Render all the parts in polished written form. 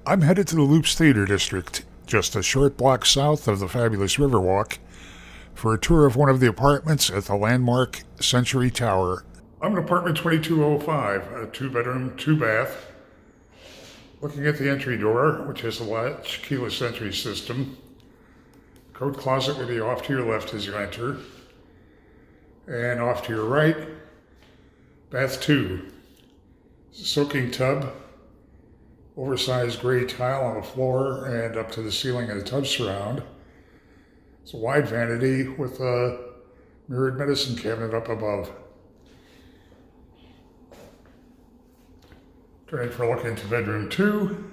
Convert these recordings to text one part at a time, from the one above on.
I'm headed to the Loops Theater District, just a short block south of the fabulous Riverwalk, for a tour of one of the apartments at the landmark Century Tower. I'm in apartment 2205, a 2-bedroom, 2-bath. Looking at the entry door, which has a latch keyless entry system. Coat closet will be off to your left as you enter. And off to your right, bath 2. Soaking tub, oversized gray tile on the floor and up to the ceiling of the tub surround. It's a wide vanity with a mirrored medicine cabinet up above. Turning for a look into bedroom 2.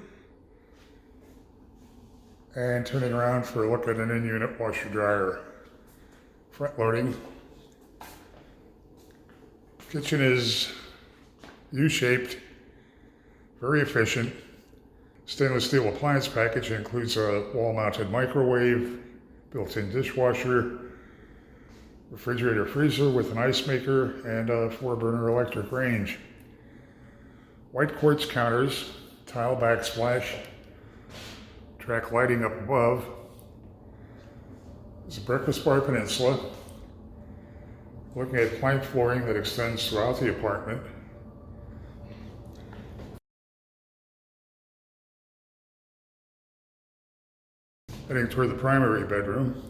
And turning around for a look at an in-unit washer dryer. Front loading. Kitchen is U-shaped, very efficient. Stainless steel appliance package includes a wall-mounted microwave, built-in dishwasher, refrigerator freezer with an ice maker, and a 4-burner electric range. White quartz counters, tile backsplash, track lighting up above. There's a breakfast bar peninsula. Looking at plank flooring that extends throughout the apartment. Heading toward the primary bedroom.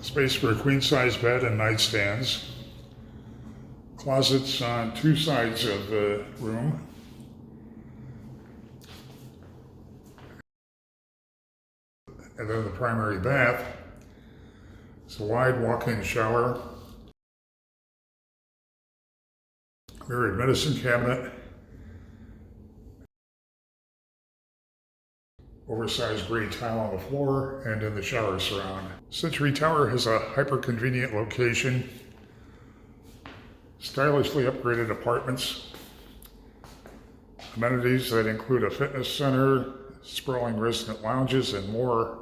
Space for a queen-size bed and nightstands. Closets on 2 sides of the room. And then the primary bath. It's a wide walk-in shower. Mirrored medicine cabinet. Oversized gray tile on the floor and in the shower surround. Century Tower has a hyper-convenient location. Stylishly upgraded apartments. Amenities that include a fitness center, sprawling resident lounges, and more.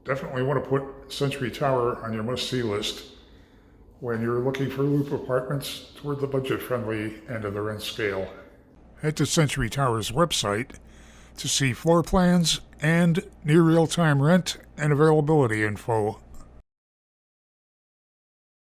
Definitely want to put Century Tower on your must-see list when you're looking for loop apartments toward the budget-friendly end of the rent scale. Head to Century Tower's website to see floor plans and near real-time rent and availability info.